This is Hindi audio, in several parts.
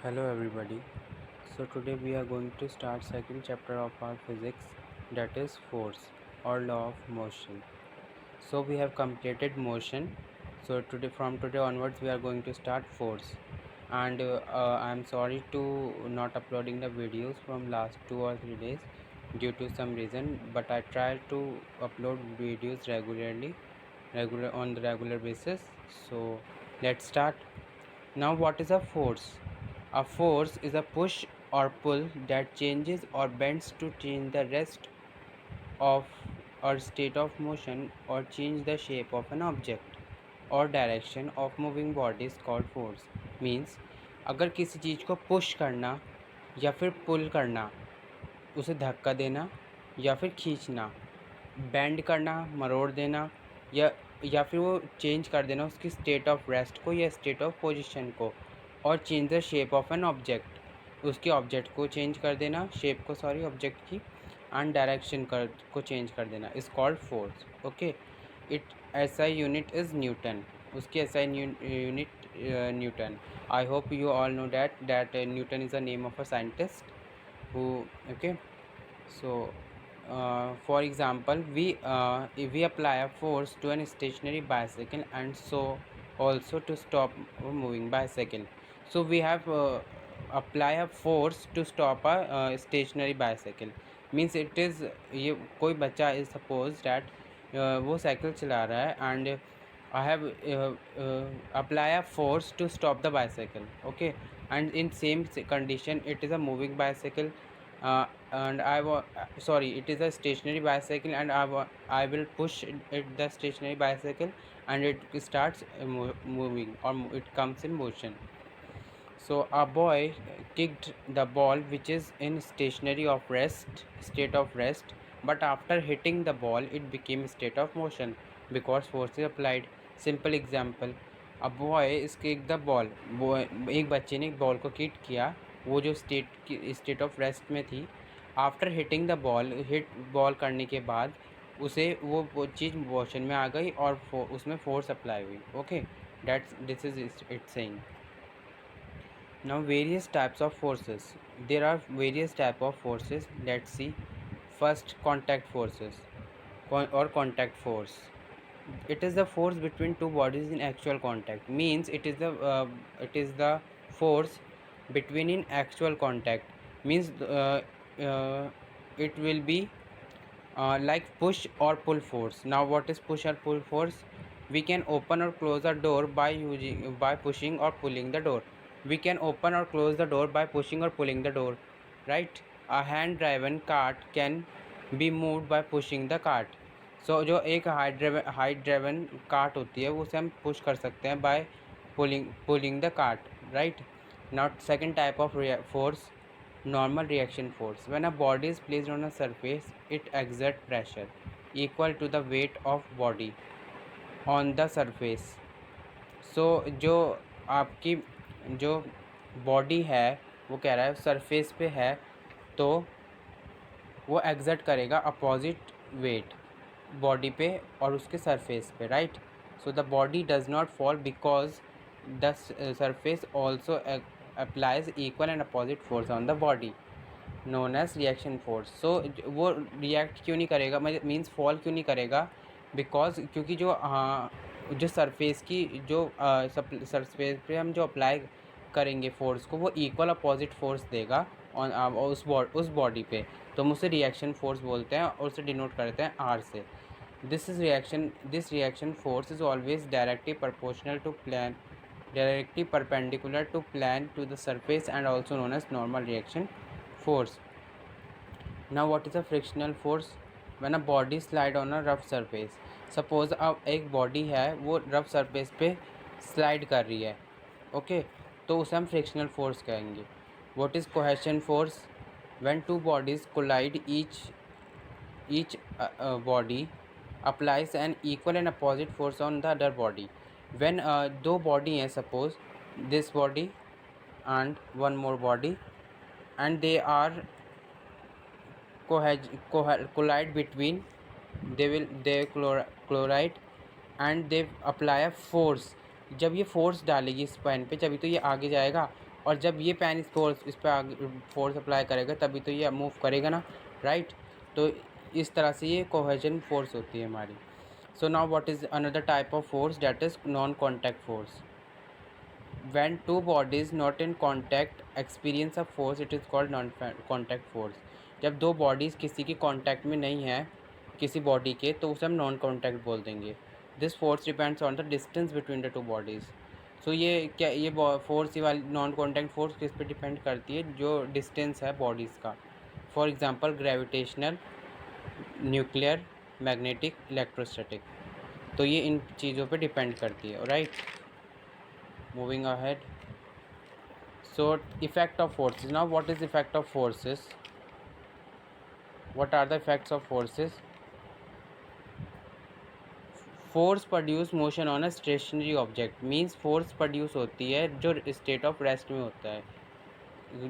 Hello everybody. So today we are going to start second chapter of our physics, that is force or law of motion. So we have completed motion. So today onwards we are going to start force. And I'm sorry to not uploading the videos from last 2 or 3 days due to some reason, but I try to upload videos regular on the regular basis. So let's start. Now what is a force? A force is a push or pull that changes or bends to change the rest of or state of motion or change the shape of an object or direction of moving body is called force. Means अगर किसी चीज़ को पुश करना या फिर पुल करना, उसे धक्का देना या फिर खींचना, बेंड करना, मरोड़ देना या फिर वो चेंज कर देना उसकी स्टेट ऑफ रेस्ट को या स्टेट ऑफ पोजीशन को, और change the shape of an object, उसके ऑब्जेक्ट को चेंज कर देना, शेप को सॉरी ऑब्जेक्ट की, एंड डायरेक्शन को चेंज कर देना is called force. Okay. It SI unit is newton. उसकी SI unit newton. I hope you all know that Newton is the name of a scientist who. Okay. So for example, if we apply a force to an stationary bicycle and so also to stop a moving bicycle. So we have apply a force to stop a stationary bicycle. Means it is, ये कोई बच्चा is suppose that वो साइकिल चला रहा है and I have apply a force to stop the bicycle. Okay. And in same condition it is a moving bicycle, and it is a stationary bicycle, and I will push the stationary bicycle and it starts moving, or it comes in motion. So a boy kicked the ball which is in state of rest, but after hitting the ball it became state of motion because force is applied. Simple example, a boy is kicked the ball. एक बच्चे ने बॉल को किक किया, वो जो स्टेट ऑफ रेस्ट में थी, after hitting the ball, hit ball करने के बाद उसे वो चीज़ मोशन में आ गई और उसमें फोर्स अप्लाई हुई. Okay. This is it saying. Now various types of forces. There are various type of forces. Let's see. First, contact forces or contact force. It is the force between two bodies in actual contact. Means it is the force between in actual contact. Means it will be like push or pull force. Now what is push or pull force? We can open or close a door by pushing or pulling the door. We can open or close the door by pushing or pulling the door, right? A hand driven cart can be moved by pushing the cart. So जो एक हाइट ड्राइवन कार्ट होती है वो उसे हम पुश कर सकते हैं by pulling the cart, right. Now second type of force, normal reaction force. When a body is placed on a surface, it exerts pressure equal to the weight of body on the surface. So जो आपकी जो बॉडी है वो कह रहा है सरफेस पे है, तो वो एग्जर्ट करेगा अपोजिट वेट बॉडी पे और उसके सरफेस पे, right. So the body does not fall because the surface also applies equal and opposite force on the body known as reaction force. So वो react क्यों नहीं करेगा, मीन्स fall क्यों नहीं करेगा, बिकॉज क्योंकि जो सरफेस की जो सरफेस पे हम जो अप्लाई करेंगे फोर्स को वो इक्वल अपोजिट फोर्स देगा ऑन उस बॉडी पे, तो हम उसे रिएक्शन फोर्स बोलते हैं और उसे डिनोट करते हैं आर से. This reaction force is always directly perpendicular to plane to the surface and also known as normal reaction force. Now what is a frictional force? When a body slide on a rough surface. Suppose अब एक बॉडी है वो रफ सरफेस पे स्लाइड कर रही है, ओके, तो उसे हम फ्रिक्शनल फोर्स कहेंगे. What is cohesion force? When two bodies collide, each body applies an equal and opposite force on the other body. When दो बॉडी हैं, suppose this body and one more body, and they are collide between, they collide and they apply a force. जब ये फोर्स डालेगी इस पॉइंट पे जब तो ये आगे जाएगा, और जब ये पेन इस पर आगे फोर्स अप्लाई करेगा तभी तो ये मूव करेगा ना, राइट। तो इस तरह से ये कोहेजन फोर्स होती है हमारी। So now what is another type of force, that is non contact force. When two bodies not in contact experience a force, it is called non contact force। जब दो बॉडीज़ किसी की कांटेक्ट में नहीं है किसी बॉडी के, तो उसे हम नॉन कांटेक्ट बोल देंगे। This force depends on the distance between the two bodies. So ये क्या, ये फोर्स, ये वाली नॉन कॉन्टैक्ट फोर्स किस पे डिपेंड करती है, जो डिस्टेंस है बॉडीज़ का। For example gravitational, nuclear, magnetic, electrostatic. तो ये इन चीज़ों पे डिपेंड करती है, right. Moving ahead. So effect of forces. Now what is effect of forces? What are the effects of forces? Force produce motion on a stationary object, means force produce होती है जो state of rest में होता है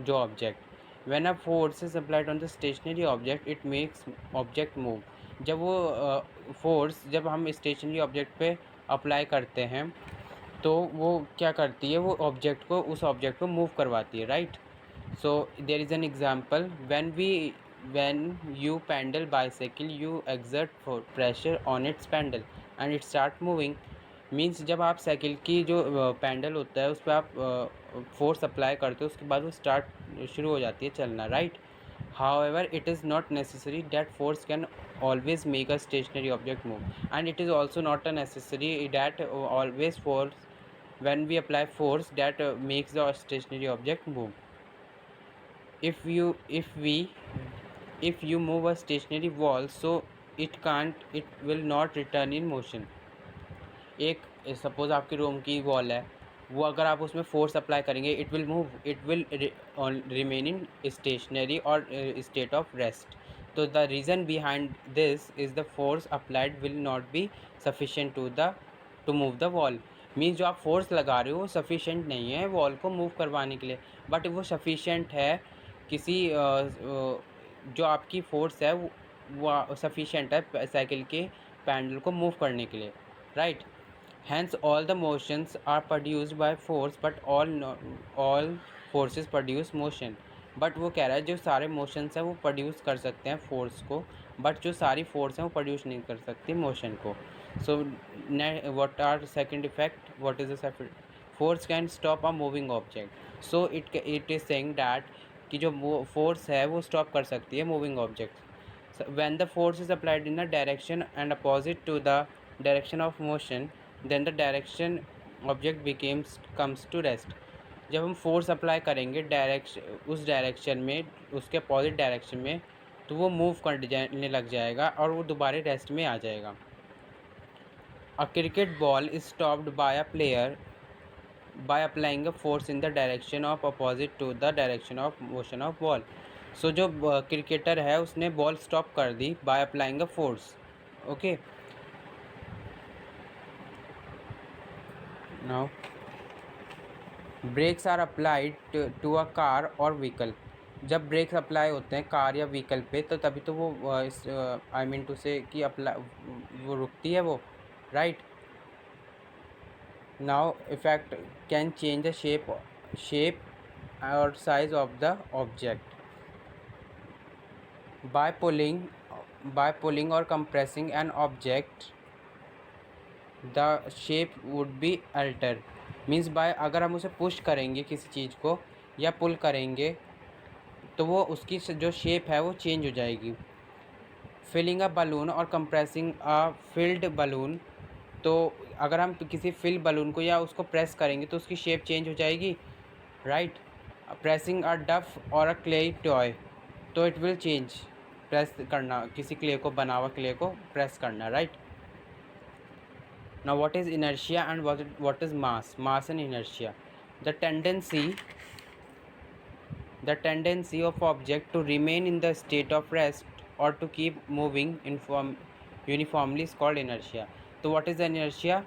जो object। When a force is applied on the stationary object, it makes object move। जब वो force जब हम stationary object पे अप्लाई करते हैं तो वो क्या करती है, वो ऑब्जेक्ट को, उस ऑब्जेक्ट को मूव करवाती है, right. So there is an example, when you pedal bicycle, you exert pressure on its pedal and it start moving। Means जब आप साइकिल की जो पैडल होता है उस पर आप फोर्स अप्लाई करते हो, उसके बाद वो स्टार्ट शुरू हो जाती है चलना, right. However, it is not necessary that force can always make a stationary object move, and it is also not a necessary that always force, when we apply force, that makes the stationary object move। if you move a stationary wall, so it will not return in motion। एक सपोज आपके रूम की वॉल है, वो अगर आप उसमें फोर्स अप्लाई करेंगे, it will move, it will remain in stationary और स्टेट ऑफ रेस्ट। तो the reason behind this is the force applied will not be sufficient to move the wall. Means जो आप फोर्स लगा रहे हो वो सफिशेंट नहीं है वॉल को मूव करवाने के लिए, बट वो सफिशेंट है किसी जो आपकी फोर्स है वो सफिशेंट है साइकिल के पैडल को मूव करने के लिए, right. Hence all the motions are produced by force, but all forces produce motion। But वो कह रहा है जो सारे मोशंस हैं वो प्रोड्यूस कर सकते हैं फोर्स को, बट जो सारी फोर्स हैं वो प्रोड्यूस नहीं कर सकती मोशन को। So what are second effect, what is the second, force can stop a moving object. So it is saying that कि जो फोर्स है वो स्टॉप कर सकती है moving object. When the force is applied in a direction and opposite to the direction of motion, then the direction object comes to rest. जब हम फोर्स अप्लाई करेंगे उस डायरेक्शन में, उसके अपोजिट डायरेक्शन में, तो वो मूव करने लग जाएगा और वो दोबारा रेस्ट में आ जाएगा। A cricket ball is stopped by a player by applying a force in the direction of opposite to the direction of motion of ball. So जो क्रिकेटर है उसने बॉल स्टॉप कर दी by applying a force, okay. Now brakes are applied to a car और व्हीकल। जब ब्रेक्स अप्लाई होते हैं कार या व्हीकल पे तो तभी तो वो आई मीन टू से कि अप्लाई वो रुकती है वो, right. Now effect can change the shape और size of the object by pulling और compressing an object, the shape would be alter. Means by अगर हम उसे पुश करेंगे किसी चीज़ को या पुल करेंगे तो वो उसकी जो शेप है वो चेंज हो जाएगी। फिलिंग अ बलून और कंप्रेसिंग अ फिल्ड बलून, तो अगर हम किसी फिल बलून को या उसको प्रेस करेंगे तो उसकी शेप चेंज हो जाएगी, राइट। प्रेसिंग अ डफ और अ क्ले टॉय, तो इट विल चेंज। प्रेस करना किसी क्ले को, बना हुआ क्ले को प्रेस करना, right. Now what is inertia and what is mass? Mass and inertia. The tendency of object to remain in the state of rest or to keep moving uniformly is called inertia। तो what is the inertia?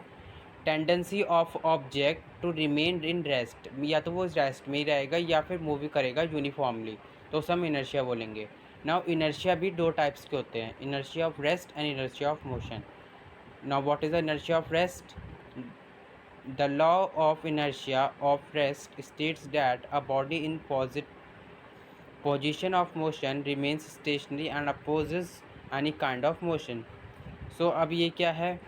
Tendency of object to remain in rest, या तो वो रेस्ट में ही रहेगा या फिर मूव करेगा यूनिफॉर्मली, तो उसे हम इनर्शिया बोलेंगे। नाउ इनर्शिया भी दो टाइप्स के होते हैं, inertia of rest and inertia of motion. Now what is the inertia of rest? The law of inertia of rest states that a body in position of motion remains stationary and opposes any kind of motion. So अब ये क्या है,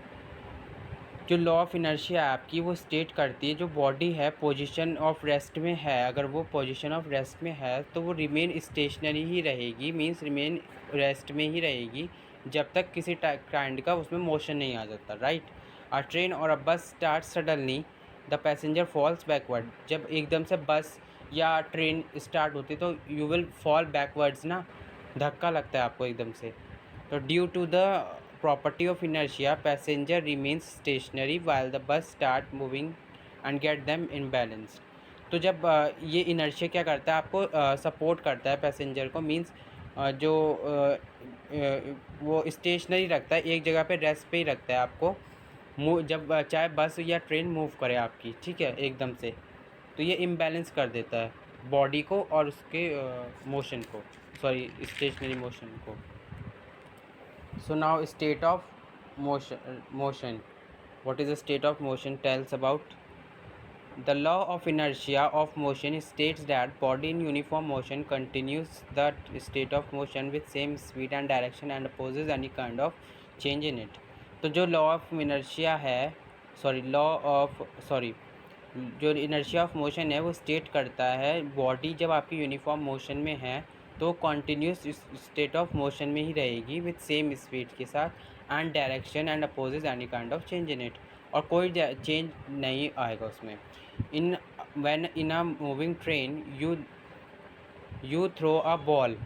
जो लॉ ऑफ इनर्शिया है आपकी, वो स्टेट करती है जो बॉडी है पोजीशन ऑफ रेस्ट में है, अगर वो पोजीशन ऑफ रेस्ट में है तो वो रिमेन स्टेशनरी ही रहेगी, मींस रिमेन रेस्ट में ही रहेगी जब तक किसी काइंड का उसमें मोशन नहीं आ जाता, राइट। अ ट्रेन और a bus start suddenly, the passenger falls backward. जब एकदम से बस या ट्रेन स्टार्ट होती तो यू विल फॉल बैकवर्ड्स ना, धक्का लगता है आपको एकदम से। तो due to the property of inertia, passenger remains stationary while the bus start moving and get them in balance। तो जब ये इनर्शिया क्या करता है, आपको सपोर्ट करता है पैसेंजर को, मींस जो वो स्टेशनरी रखता है, एक जगह पे रेस्ट पे ही रखता है आपको, मूव जब चाहे बस या ट्रेन मूव करे आपकी, ठीक है, एकदम से, तो ये इम्बैलेंस कर देता है बॉडी को और उसके मोशन को, सॉरी स्टेशनरी मोशन को। So now state of motion. What is the state of motion tells about? The law of inertia of motion states that body in uniform motion continues that state of motion with same speed and direction and opposes any kind of change in it। तो जो law of inertia है, जो inertia of motion है वो स्टेट करता है बॉडी जब आपकी यूनिफॉर्म मोशन में है तो कॉन्टीन्यूस स्टेट ऑफ मोशन में ही रहेगी विथ सेम स्पीड के साथ and direction and opposes any kind of change in it, और कोई चेंज नहीं आएगा उसमें। In when in a moving train you throw a ball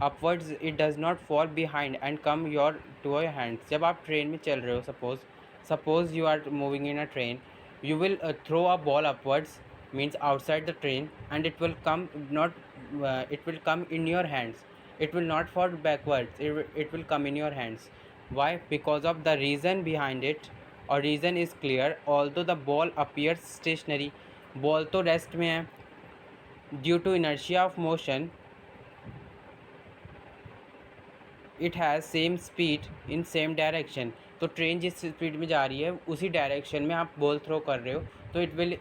upwards, it does not fall behind and come to your hands. जब आप ट्रेन में चल रहे हो, suppose you are moving in a train, you will throw a ball upwards, means outside the train, and it will come not it will come in your hands, it will not fall backwards, it will come in your hands। Why? Because of the reason behind it, or reason is clear, although the ball appears stationary, ball तो rest में है, due to inertia of motion it has same speed in same direction. तो ट्रेन जिस स्पीड में जा रही है उसी डायरेक्शन में आप बॉल थ्रो कर रहे हो, तो it will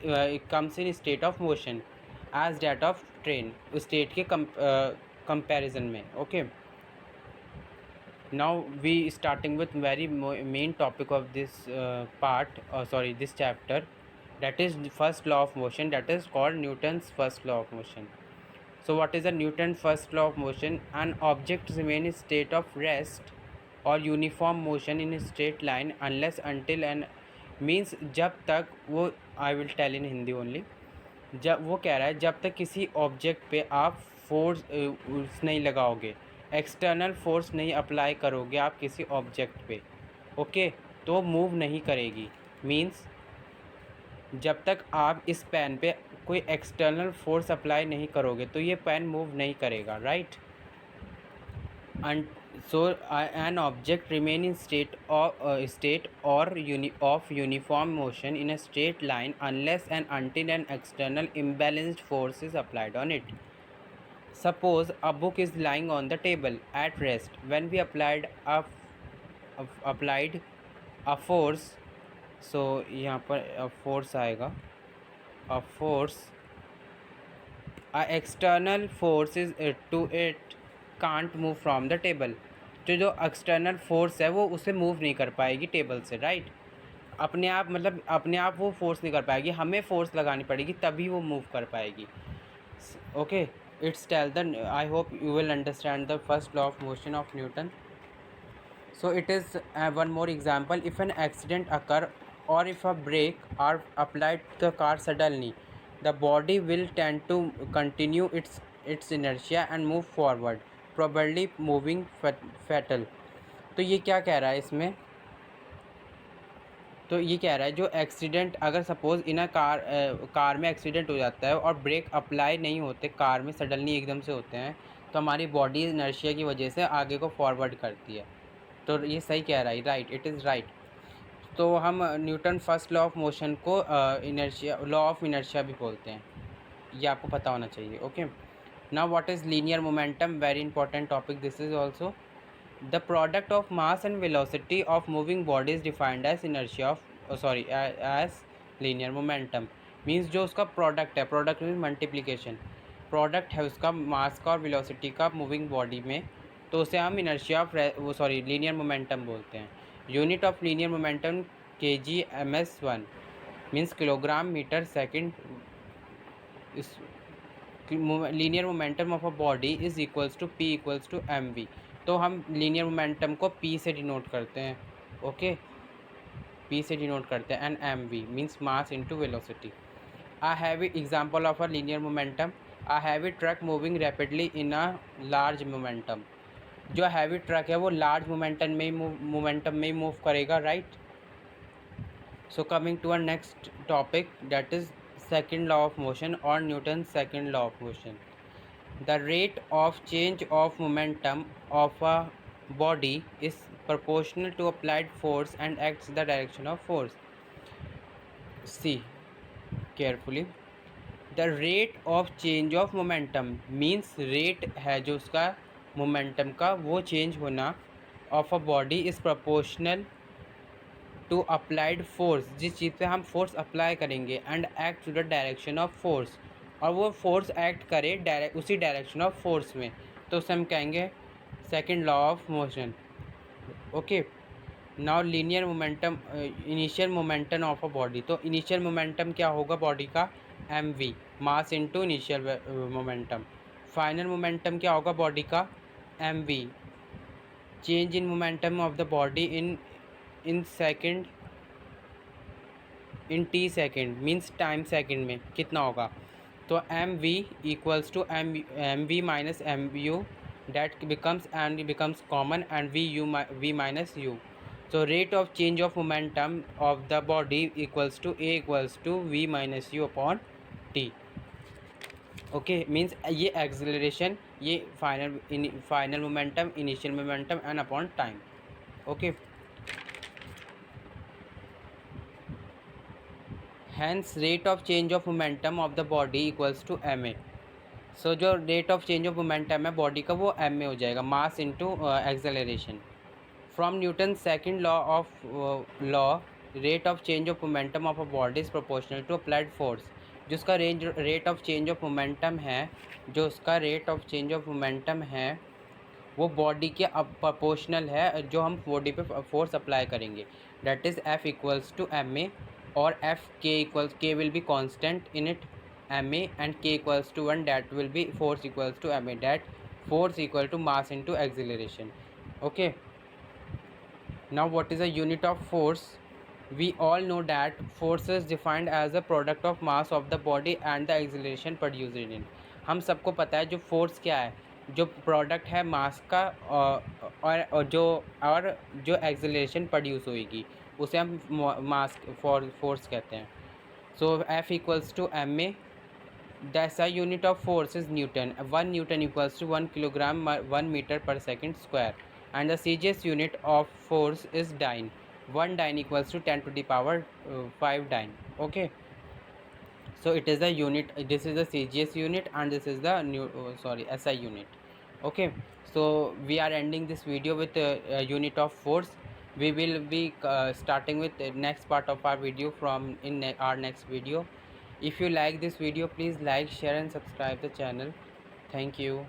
comes in state of motion as that of train, state के कंपैरिजन में। Okay, now we starting with very main topic of this part, this chapter, that is first law of motion, that is called Newton's first law of motion। So what is the Newton's first law of motion? An object remains in state of rest or uniform motion in a straight line unless until and means जब तक वो, I will tell in Hindi only, जब वो कह रहा है जब तक किसी ऑब्जेक्ट पे आप फोर्स नहीं लगाओगे, एक्सटर्नल फोर्स नहीं अप्लाई करोगे आप किसी ऑब्जेक्ट पे, ओके, तो मूव नहीं करेगी। मीन्स जब तक आप इस पेन पे कोई एक्सटर्नल फोर्स अप्लाई नहीं करोगे तो ये पेन मूव नहीं करेगा, right. And so an object remain in state और uniform motion in a straight line unless and until an external imbalanced force is applied on it. Suppose a book is lying on the table at rest, when we applied a force, so यहाँ पर फोर्स आएगा, a force, a external force is to it can't move from the table. तो जो एक्सटर्नल फोर्स है वो उसे मूव नहीं कर पाएगी टेबल से, राइट। अपने आप, मतलब अपने आप वो फोर्स नहीं कर पाएगी, हमें फोर्स लगानी पड़ेगी तभी वो मूव कर पाएगी। Okay, it's tell the, I hope you will understand the first law of motion of Newton. So it is one more example, if an accident occur or if a brake are applied to the car suddenly, the body will tend to continue its inertia and move forward, probably moving fatal। तो ये क्या कह रहा है इसमें, तो ये कह रहा है जो एक्सीडेंट, अगर सपोज़ इन कार में एक्सीडेंट हो जाता है और ब्रेक अप्लाई नहीं होते कार में, सडनली एकदम से होते हैं, तो हमारी बॉडी इनर्शिया की वजह से आगे को फॉरवर्ड करती है। तो ये सही कह रहा है, राइट, इट इज़ राइट। तो हम Newton first law of motion को इनर्शिया, लॉ ऑफ इनर्शिया भी बोलते हैं, ये आपको पता होना चाहिए। Okay, now what is linear momentum, very important topic this is also. The product of mass and velocity of moving body is defined as inertia of, as linear momentum means जो उसका प्रोडक्ट है, प्रोडक्ट मीन्स मल्टीप्लिकेशन, प्रोडक्ट है उसका मास का और वेलोसिटी का मूविंग बॉडी में, तो उसे हम इनर्शिया ऑफ लीनियर मोमेंटम बोलते हैं। Unit of linear momentum kg/ms1 means kilogram metre second. इस linear momentum of a body is equals to p equals to mv। तो हम लीनियर मोमेंटम को p से डिनोट करते हैं, ओके, p से डिनोट करते हैं, and mv means mass into velocity. A heavy example of a linear momentum, a heavy truck moving rapidly in a large momentum। जो हैवी ट्रक है वो लार्ज मोमेंटम में ही मूव करेगा, right. So coming to our next topic, that is second law of motion और Newton second law of motion. The rate of change of momentum of a body is proportional to applied force and acts the direction of force। See carefully, the rate of change of momentum means rate है जो उसका मोमेंटम का वो चेंज होना of a body is proportional to applied force, जिस चीज़ पे हम फोर्स अप्लाई करेंगे, and act to the direction of force, और वो फोर्स एक्ट करे उसी डायरेक्शन ऑफ फोर्स में, तो उसे हम कहेंगे second law of motion, okay. Now linear momentum, initial momentum of a body, तो इनिशियल मोमेंटम क्या होगा बॉडी का, mv mass into initial momentum. Final momentum क्या होगा बॉडी का, mv change in momentum of the body in second, in t second means time second में कितना होगा, तो mv equals to mv minus mu, that becomes common, and v minus u। So rate of change of momentum of the body equals to a equals to v minus u upon t, okay. Means ये एक्सेलरेशन, ये final momentum, initial momentum and upon time, okay. Hence rate of change of momentum of the body equals to ma। So जो rate of change of momentum है बॉडी का वो ma हो जाएगा, mass into acceleration. From Newton second law of rate of change of momentum of a body is proportional to applied force. जो उसका rate of change of momentum है, जो उसका rate of change of momentum है वो बॉडी के अब प्रोपोर्शनल है जो हम बॉडी पे फोर्स अप्लाई करेंगे, that is F equals to M A, और F K equals, K will be constant in it M A, and K equals to 1, that will be force equals to M A, that force equal to mass into acceleration, okay. Now what is a unit of force? We all know that force is defined as a product of mass of the body and the acceleration produced in it। हम सबको पता है जो फोर्स क्या है, जो प्रोडक्ट है मास का और जो एक्सेलरेशन प्रोड्यूस होएगी उसे हम मास फोर्स कहते हैं। So F equals to M A, the SI unit of force is newton, 1 newton equals to 1 kilogram 1 metre per second square, and the CGS unit of force is dyne, 1 dyne equals to 10 to the power 5 dyne, okay। So it is the unit, this is the CGS unit and this is the SI unit, okay। So we are ending this video with unit of force। We will be starting with the next part of our video from our next video। If you like this video, please like, share and subscribe the channel। Thank you।